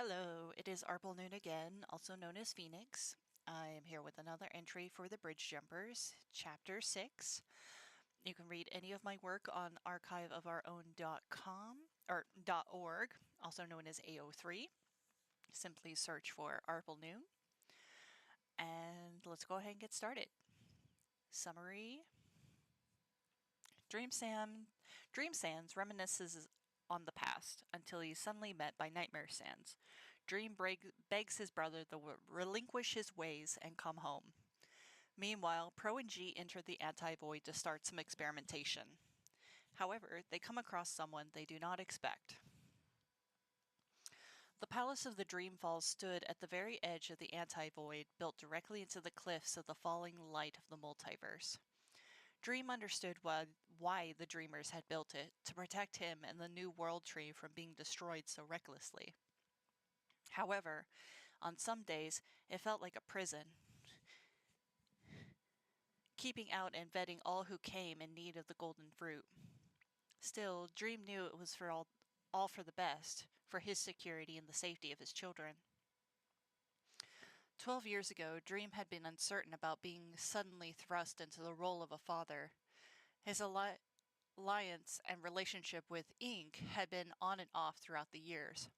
Hello, it is arplenoon again, also known as Phoenix. I am here with another entry for the Bridge Jumpers, Chapter 6. You can read any of my work on archiveofourown.com or .org, also known as AO3. Simply search for arplenoon. And let's go ahead and get started. Summary. Dream Sands reminisces on the past until he's suddenly met by Nightmare Sands. Dream begs his brother to relinquish his ways and come home. Meanwhile, Pro and G enter the anti-void to start some experimentation. However, they come across someone they do not expect. The Palace of the Dreamfalls stood at the very edge of the anti-void, built directly into the cliffs of the falling light of the multiverse. Dream understood why the Dreamers had built it, to protect him and the New World Tree from being destroyed so recklessly. However, on some days, it felt like a prison, keeping out and vetting all who came in need of the golden fruit. Still, Dream knew it was for all for the best, for his security and the safety of his children. 12 years ago, Dream had been uncertain about being suddenly thrust into the role of a father. His alliance and relationship with Ink had been on and off throughout the years.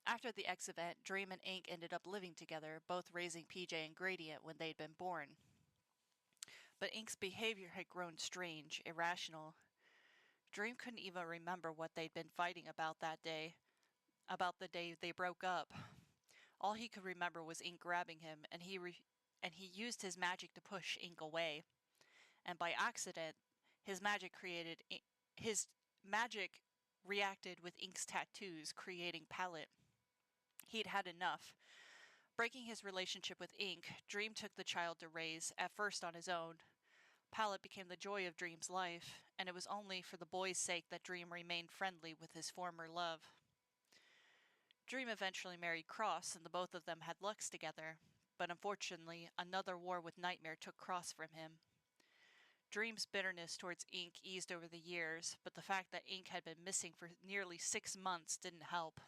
After the X event, Dream and Ink ended up living together, both raising PJ and Gradient when they'd been born. But Ink's behavior had grown strange, irrational. Dream couldn't even remember what they'd been fighting about the day they broke up. All he could remember was Ink grabbing him, and he used his magic to push Ink away. And by accident, his magic reacted with Ink's tattoos, creating Palette. He'd had enough. Breaking his relationship with Ink, Dream took the child to raise, at first on his own. Palette became the joy of Dream's life, and it was only for the boy's sake that Dream remained friendly with his former love. Dream eventually married Cross, and the both of them had Lux together, but unfortunately, another war with Nightmare took Cross from him. Dream's bitterness towards Ink eased over the years, but the fact that Ink had been missing for nearly 6 months didn't help.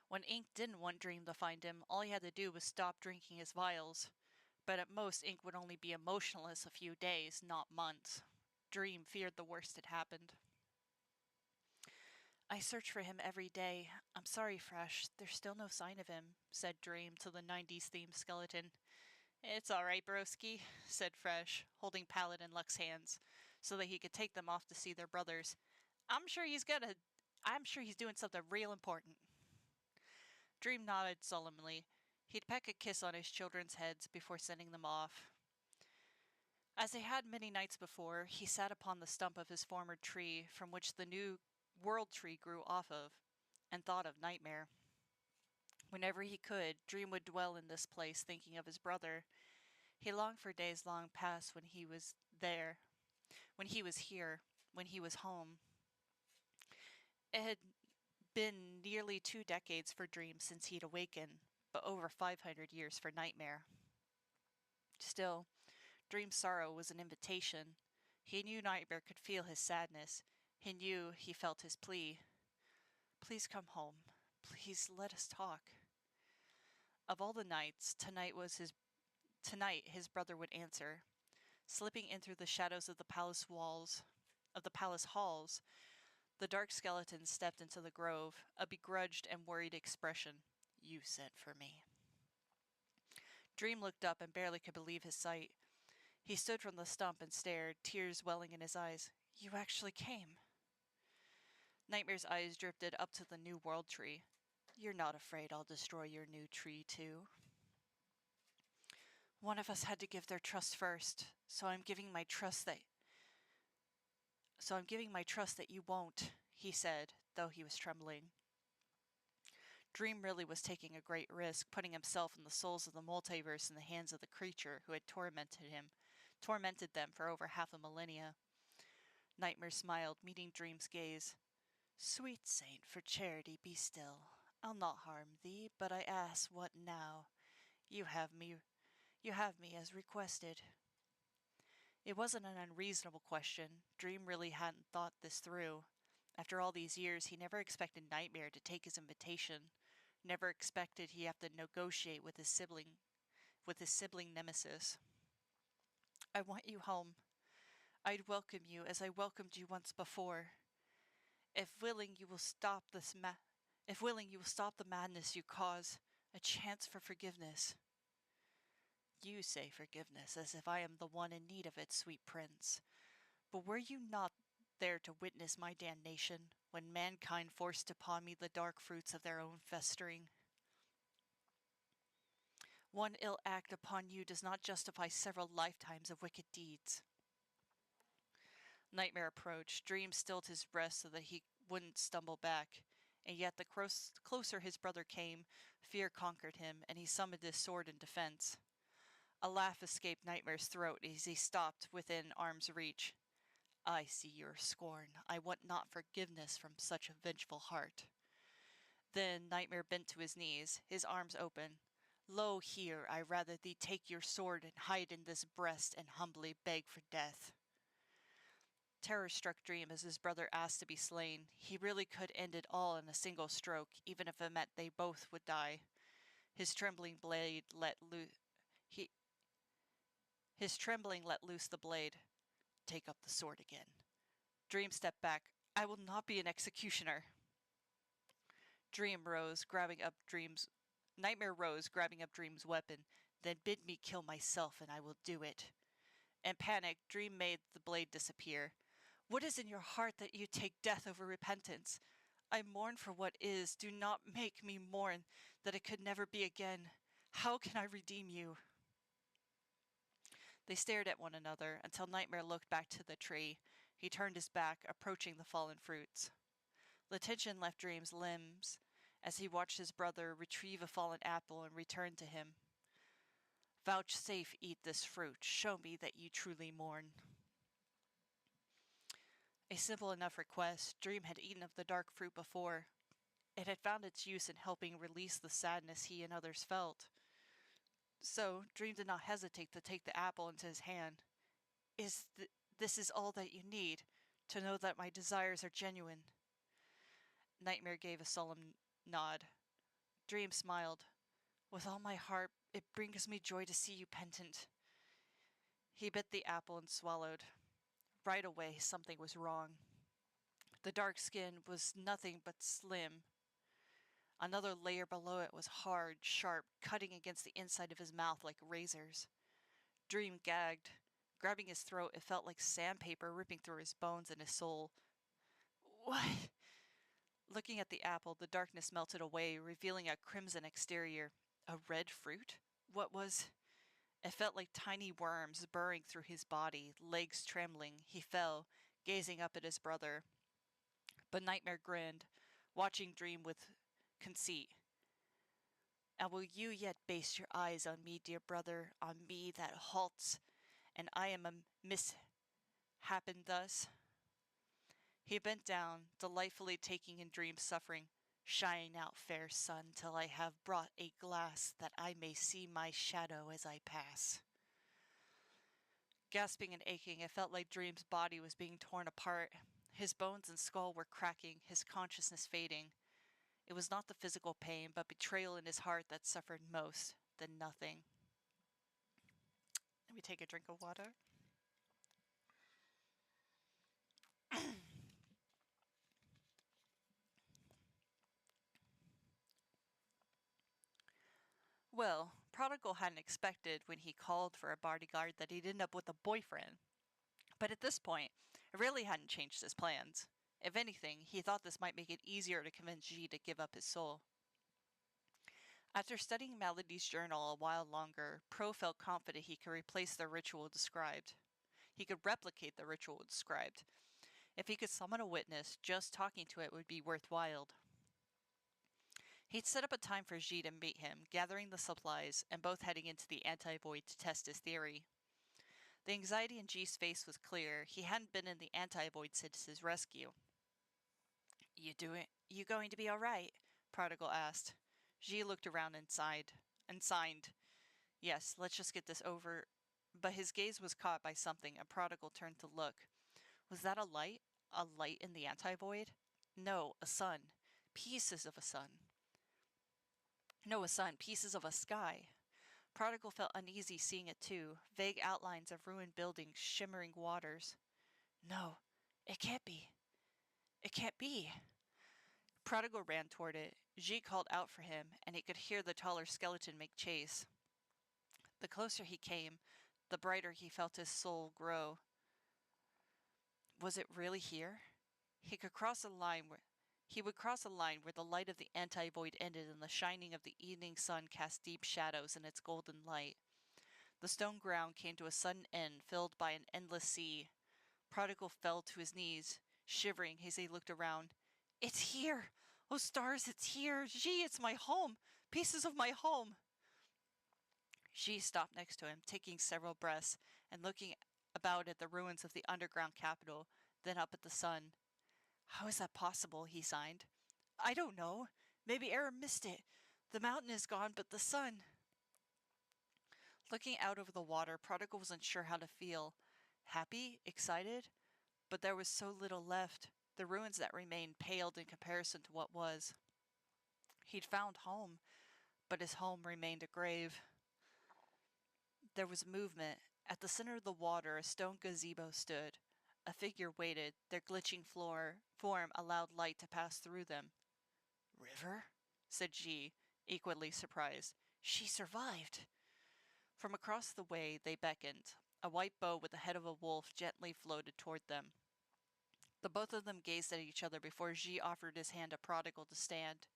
When Ink didn't want Dream to find him, all he had to do was stop drinking his vials, but at most Ink would only be emotionless a few days, not months. Dream feared the worst had happened. "I search for him every day. I'm sorry, Fresh, there's still no sign of him," said Dream to the 90s-themed skeleton. "It's all right, broski," said Fresh, holding Palette in Lux's hands, so that he could take them off to see their brothers. I'm sure he's doing something real important." Dream nodded solemnly. He'd peck a kiss on his children's heads before sending them off. As they had many nights before, he sat upon the stump of his former tree, from which the New World Tree grew off of, and thought of Nightmare. Whenever he could, Dream would dwell in this place, thinking of his brother. He longed for days long past when he was there, when he was here, when he was home. It had been nearly 2 decades for Dream since he'd awakened, but over 500 years for Nightmare. Still, Dream's sorrow was an invitation. He knew Nightmare could feel his sadness. He knew he felt his plea. "Please come home. Please let us talk." Of all the nights, tonight his brother would answer. Slipping in through the shadows of the palace halls, the dark skeleton stepped into the grove, a begrudged and worried expression. "You sent for me." Dream looked up and barely could believe his sight. He stood from the stump and stared, tears welling in his eyes. "You actually came." Nightmare's eyes drifted up to the New World Tree. "You're not afraid I'll destroy your new tree, too?" "One of us had to give their trust first, so I'm giving my trust that you won't," he said, though he was trembling. Dream really was taking a great risk, putting himself and the souls of the multiverse in the hands of the creature who had tormented them for over half a millennia. Nightmare smiled, meeting Dream's gaze. "Sweet saint, for charity be still. I'll not harm thee, but I ask, what now? You have me as requested." It wasn't an unreasonable question. Dream really hadn't thought this through. After all these years, he never expected Nightmare to take his invitation, never expected he'd have to negotiate with his sibling nemesis. I want you home. I'd welcome you as I welcomed you once before. If willing, you will stop if willing, you will stop the madness you cause. A chance for forgiveness. You say forgiveness as if I am the one in need of it, sweet prince. But were you not there to witness my damnation, when mankind forced upon me the dark fruits of their own festering? One ill act upon you does not justify several lifetimes of wicked deeds. Nightmare approached. Dream stilled his breast so that he wouldn't stumble back, and yet the closer his brother came, fear conquered him, and he summoned his sword in defense. A laugh escaped Nightmare's throat as he stopped within arm's reach. I see your scorn. I want not forgiveness from such a vengeful heart. Then Nightmare bent to his knees, his arms open. Lo, here, I rather thee take your sword and hide in this breast and humbly beg for death. Terror struck Dream as his brother asked to be slain. He really could end it all in a single stroke, even if it meant they both would die. His trembling let loose the blade. Take up the sword again. Dream stepped back. I will not be an executioner. Nightmare rose, grabbing up Dream's weapon. Then bid me kill myself, and I will do it. In panic, Dream made the blade disappear. What is in your heart that you take death over repentance? I mourn for what is. Do not make me mourn that it could never be again. How can I redeem you? They stared at one another until Nightmare looked back to the tree. He turned his back, approaching the fallen fruits. The tension left Dream's limbs as he watched his brother retrieve a fallen apple and return to him. Vouchsafe eat this fruit. Show me that you truly mourn. A simple enough request. Dream had eaten of the dark fruit before. It had found its use in helping release the sadness he and others felt. So, Dream did not hesitate to take the apple into his hand. This is all that you need, to know that my desires are genuine. Nightmare gave a solemn nod. Dream smiled. With all my heart, it brings me joy to see you penitent. He bit the apple and swallowed. Right away, something was wrong. The dark skin was nothing but slim. Another layer below it was hard, sharp, cutting against the inside of his mouth like razors. Dream gagged. Grabbing his throat, it felt like sandpaper ripping through his bones and his soul. What? Looking at the apple, the darkness melted away, revealing a crimson exterior. A red fruit? What was... It felt like tiny worms burrowing through his body, legs trembling. He fell, gazing up at his brother. But Nightmare grinned, watching Dream with conceit. And will you yet base your eyes on me, dear brother, on me that halts, and I am a mishappen thus? He bent down, delightfully taking in Dream's suffering. Shine out, fair sun, till I have brought a glass, that I may see my shadow as I pass. Gasping and aching, it felt like Dream's body was being torn apart. His bones and skull were cracking, his consciousness fading. It was not the physical pain, but betrayal in his heart that suffered most, than nothing. Let me take a drink of water. Well, Prodigal hadn't expected when he called for a bodyguard that he'd end up with a boyfriend. But at this point, it really hadn't changed his plans. If anything, he thought this might make it easier to convince G to give up his soul. After studying Melody's journal a while longer, Pro felt confident he could replace the ritual described. He could replicate the ritual described. If he could summon a witness, just talking to it would be worthwhile. He'd set up a time for G to meet him, gathering the supplies, and both heading into the anti-void to test his theory. The anxiety in G's face was clear. He hadn't been in the anti-void since his rescue. You going to be all right? Prodigal asked. G looked around and signed. Yes, let's just get this over. But his gaze was caught by something, and Prodigal turned to look. Was that a light? A light in the anti-void? No, a sun. Pieces of a sun. No, a sun. Pieces of a sky. Prodigal felt uneasy seeing it too, vague outlines of ruined buildings, shimmering waters. No, it can't be. It can't be. Prodigal ran toward it. G called out for him, and he could hear the taller skeleton make chase. The closer he came, the brighter he felt his soul grow. Was it really here? He could cross a line where he would cross a line where the light of the anti-void ended and the shining of the evening sun cast deep shadows in its golden light. The stone ground came to a sudden end, filled by an endless sea. Prodigal fell to his knees, shivering as he looked around. It's here! Oh, stars, it's here! Gee, it's my home! Pieces of my home! She stopped next to him, taking several breaths and looking about at the ruins of the underground capital, then up at the sun. How is that possible? He sighed. I don't know. Maybe Era missed it. The mountain is gone, but the sun. Looking out over the water, Prodigal wasn't sure how to feel. Happy? Excited? But there was so little left. The ruins that remained paled in comparison to what was. He'd found home, but his home remained a grave. There was movement. At the center of the water, a stone gazebo stood. A figure waited, their glitching form allowed light to pass through them. River? Said G, equally surprised. She survived. From across the way they beckoned. A white boat with the head of a wolf gently floated toward them. The both of them gazed at each other before G offered his hand to Prodigal to stand.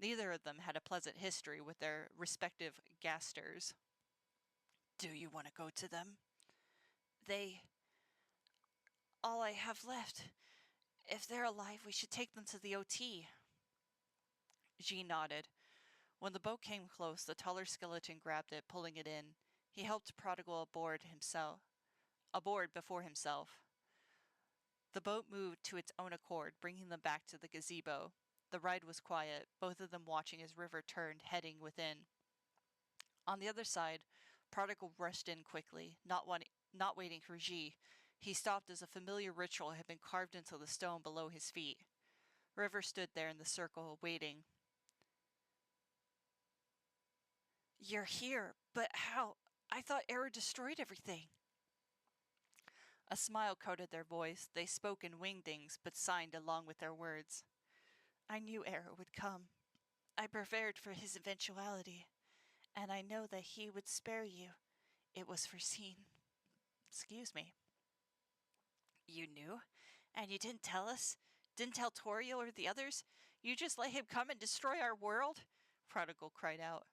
Neither of them had a pleasant history with their respective gasters. Do you want to go to them? They... all I have left. If they're alive, we should take them to the OT. G nodded. When the boat came close, the taller skeleton grabbed it, pulling it in. He helped Prodigal aboard before himself. The boat moved to its own accord, bringing them back to the gazebo. The ride was quiet, both of them watching as River turned, heading within. On the other side, Prodigal rushed in quickly, not waiting for G. He stopped as a familiar ritual had been carved into the stone below his feet. River stood there in the circle, waiting. You're here, but how? I thought Era destroyed everything. A smile coated their voice. They spoke in wingdings, but signed along with their words. I knew Era would come. I prepared for his eventuality, and I know that he would spare you. It was foreseen. Excuse me. You knew? And you didn't tell us? Didn't tell Toriel or the others? You just let him come and destroy our world? Prodigal cried out.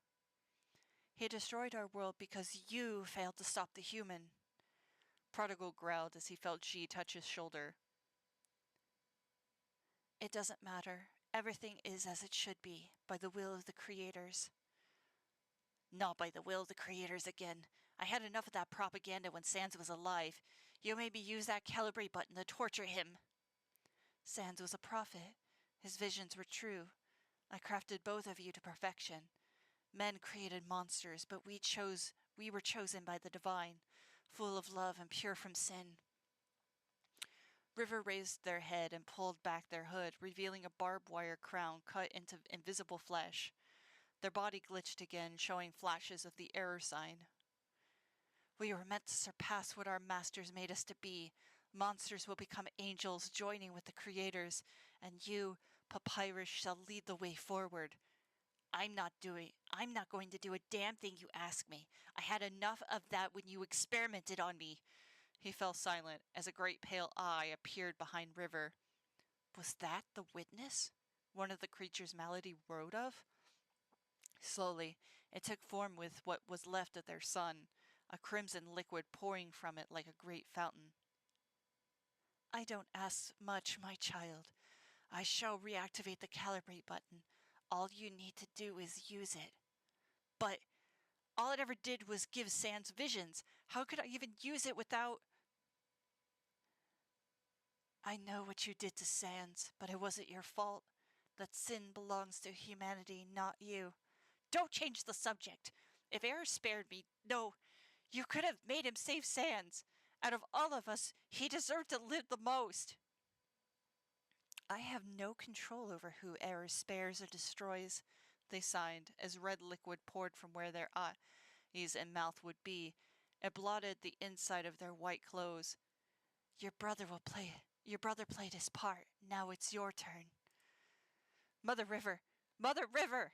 He destroyed our world because you failed to stop the human. Prodigal growled as he felt G touch his shoulder. It doesn't matter. Everything is as it should be, by the will of the creators. Not by the will of the creators again. I had enough of that propaganda when Sans was alive. You made me use that calibrate button to torture him. Sans was a prophet. His visions were true. I crafted both of you to perfection. Men created monsters, but we were chosen by the divine, full of love and pure from sin. River raised their head and pulled back their hood, revealing a barbed wire crown cut into invisible flesh. Their body glitched again, showing flashes of the error sign. We were meant to surpass what our masters made us to be. Monsters will become angels, joining with the creators, and you, Papyrus, shall lead the way forward. I'm not going to do a damn thing you ask me. I had enough of that when you experimented on me. He fell silent as a great pale eye appeared behind River. Was that the witness one of the creatures Malady wrote of? Slowly, it took form with what was left of their sun, a crimson liquid pouring from it like a great fountain. I don't ask much, my child. I shall reactivate the calibrate button. All you need to do is use it. But all it ever did was give Sans visions. How could I even use it without... I know what you did to Sans, but it wasn't your fault. That sin belongs to humanity, not you. Don't change the subject. If Air spared me, no, you could have made him save Sans. Out of all of us, he deserved to live the most. I have no control over who error spares or destroys, they sighed, as red liquid poured from where their eyes and mouth would be. It blotted the inside of their white clothes. Your brother played his part. Now it's your turn. Mother River! Mother River!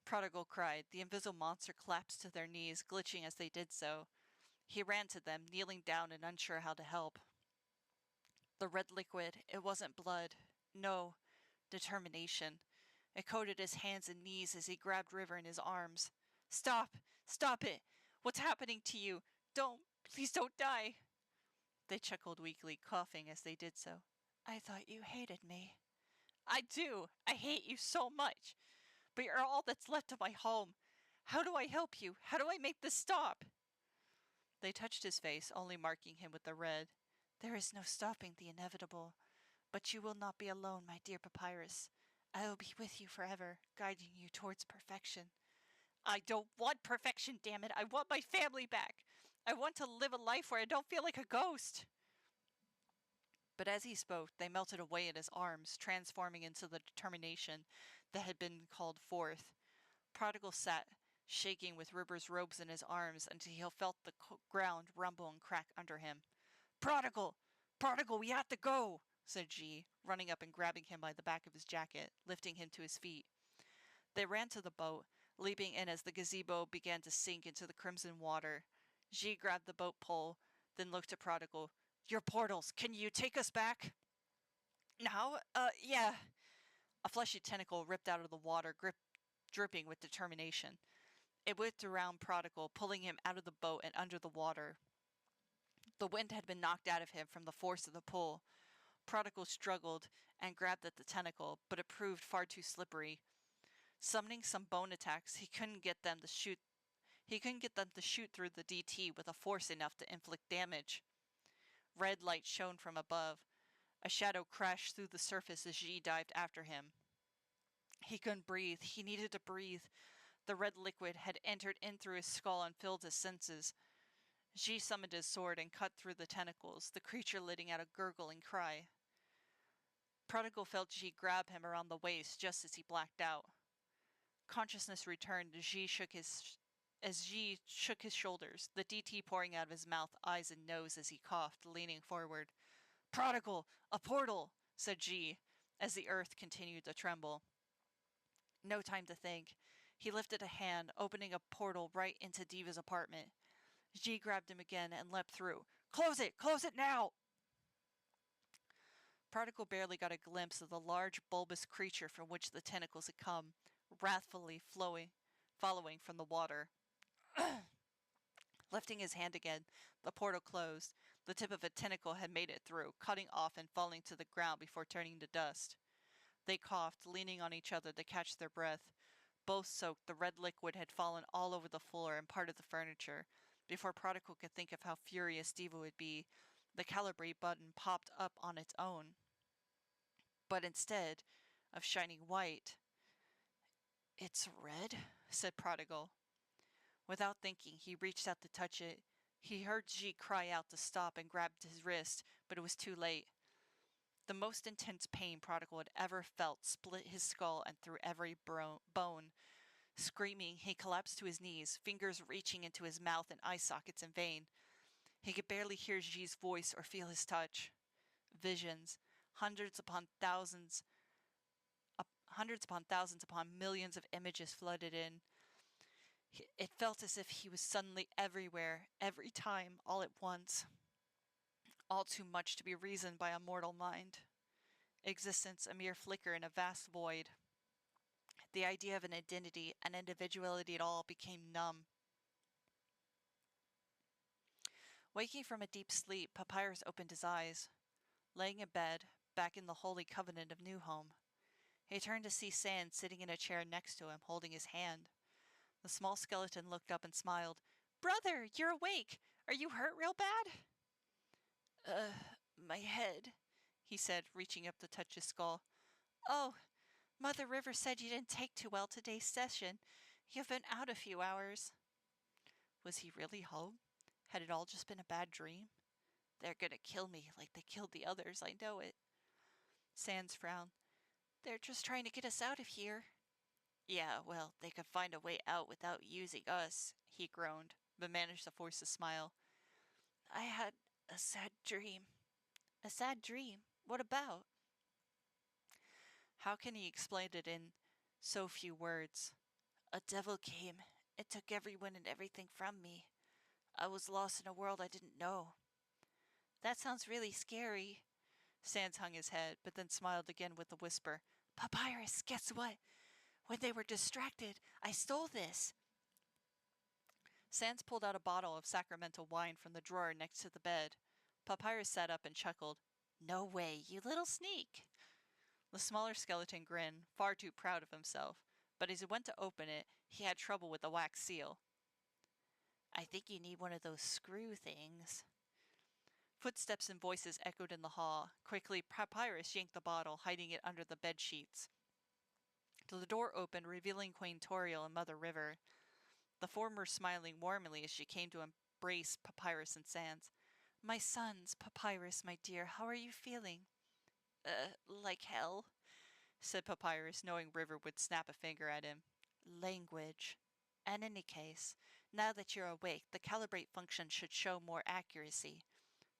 Prodigal cried. The invisible monster collapsed to their knees, glitching as they did so. He ran to them, kneeling down and unsure how to help. The red liquid, it wasn't blood. No, determination. It coated his hands and knees as he grabbed River in his arms. Stop! Stop it! What's happening to you? Please don't die! They chuckled weakly, coughing as they did so. I thought you hated me. I do! I hate you so much! But you're all that's left of my home. How do I help you? How do I make this stop? They touched his face, only marking him with the red. There is no stopping the inevitable. But you will not be alone, my dear Papyrus. I will be with you forever, guiding you towards perfection. I don't want perfection, damn it! I want my family back! I want to live a life where I don't feel like a ghost! But as he spoke, they melted away in his arms, transforming into the determination that had been called forth. Prodigal sat, shaking with River's robes in his arms until he felt the ground rumble and crack under him. Prodigal! Prodigal, we have to go! Said G, running up and grabbing him by the back of his jacket, lifting him to his feet. They ran to the boat, leaping in as the gazebo began to sink into the crimson water. G grabbed the boat pole, then looked at Prodigal. Your portals, can you take us back? Now? Yeah. A fleshy tentacle ripped out of the water, dripping with determination. It whipped around Prodigal, pulling him out of the boat and under the water. The wind had been knocked out of him from the force of the pull. Prodigal struggled and grabbed at the tentacle, but it proved far too slippery. Summoning some bone attacks, he couldn't get them to shoot through the DT with a force enough to inflict damage. Red light shone from above. A shadow crashed through the surface as Ji dived after him. He couldn't breathe. He needed to breathe. The red liquid had entered in through his skull and filled his senses. Ji summoned his sword and cut through the tentacles, the creature letting out a gurgling cry. Prodigal felt Ji grab him around the waist just as he blacked out. Consciousness returned as Ji shook his shoulders, the DT pouring out of his mouth, eyes, and nose as he coughed, leaning forward. Prodigal! A portal! Said Ji, as the earth continued to tremble. No time to think. He lifted a hand, opening a portal right into Diva's apartment. Ji grabbed him again and leapt through. Close it! Close it now! Prodigal barely got a glimpse of the large, bulbous creature from which the tentacles had come, wrathfully following from the water. Lifting his hand again, the portal closed. The tip of a tentacle had made it through, cutting off and falling to the ground before turning to dust. They coughed, leaning on each other to catch their breath. Both soaked, the red liquid had fallen all over the floor and part of the furniture. Before Prodigal could think of how furious Diva would be, the calibrate button popped up on its own. But instead of shining white, it's red, said Prodigal. Without thinking, he reached out to touch it. He heard Ji cry out to stop and grabbed his wrist, but it was too late. The most intense pain Prodigal had ever felt split his skull and through every bone. Screaming, he collapsed to his knees, fingers reaching into his mouth and eye sockets in vain. He could barely hear Ji's voice or feel his touch. Visions, hundreds upon thousands upon millions of images flooded in. It felt as if he was suddenly everywhere, every time, all at once. All too much to be reasoned by a mortal mind. Existence a mere flicker in a vast void. The idea of an identity, an individuality at all, became numb. Waking from a deep sleep, Papyrus opened his eyes. Laying in bed, back in the holy covenant of New Home. He turned to see Sand sitting in a chair next to him, holding his hand. The small skeleton looked up and smiled. Brother, you're awake! Are you hurt real bad? My head, he said, reaching up to touch his skull. Oh, Mother River said you didn't take too well today's session. You've been out a few hours. Was he really home? Had it all just been a bad dream? They're gonna kill me like they killed the others, I know it. Sans frowned. They're just trying to get us out of here. Yeah, well, they could find a way out without using us, he groaned, but managed to force a smile. I had a sad dream. A sad dream? What about? How can he explain it in so few words? A devil came. It took everyone and everything from me. I was lost in a world I didn't know. That sounds really scary. Sans hung his head, but then smiled again with a whisper. Papyrus, guess what? When they were distracted, I stole this. Sans pulled out a bottle of sacramental wine from the drawer next to the bed. Papyrus sat up and chuckled. No way, you little sneak. The smaller skeleton grinned, far too proud of himself, but as he went to open it, he had trouble with the wax seal. I think you need one of those screw things. Footsteps and voices echoed in the hall. Quickly, Papyrus yanked the bottle, hiding it under the bed sheets. The door opened, revealing Queen Toriel and Mother River, the former smiling warmly as she came to embrace Papyrus and Sans. My sons, Papyrus, my dear, how are you feeling? Like hell, said Papyrus, knowing River would snap a finger at him. Language. In any case, now that you're awake, the calibrate function should show more accuracy.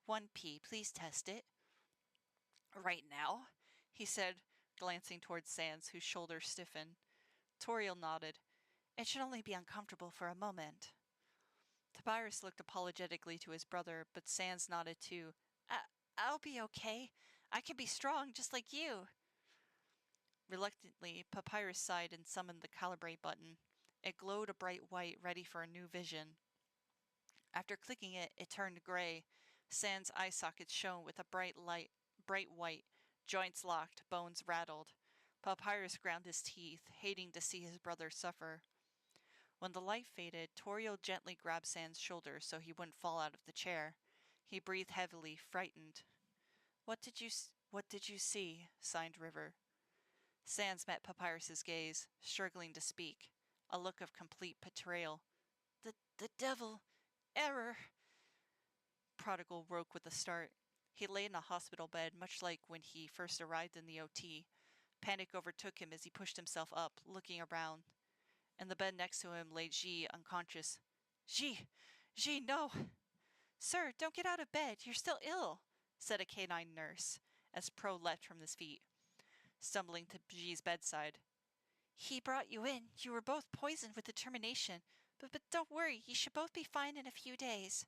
1P, please test it. Right now? He said, glancing towards Sans, whose shoulders stiffened. Toriel nodded. It should only be uncomfortable for a moment. Papyrus looked apologetically to his brother, but Sans nodded too. I'll be okay. I can be strong just like you. Reluctantly, Papyrus sighed and summoned the calibrate button. It glowed a bright white, ready for a new vision. After clicking it, it turned gray. Sans' eye sockets shone with a bright white. Joints locked, bones rattled. Papyrus ground his teeth, hating to see his brother suffer. When the light faded, Toriel gently grabbed Sans' shoulder so he wouldn't fall out of the chair. He breathed heavily, frightened. What did you see? Signed River. Sans met Papyrus's gaze, struggling to speak. A look of complete betrayal. The devil! Error! Prodigal woke with a start. He lay in a hospital bed, much like when he first arrived in the OT. Panic overtook him as he pushed himself up, looking around. In the bed next to him lay Ji, unconscious. Ji! No! Sir, don't get out of bed. You're still ill, said a canine nurse, as Pro leapt from his feet, stumbling to Ji's bedside. He brought you in. You were both poisoned with determination. But don't worry. You should both be fine in a few days.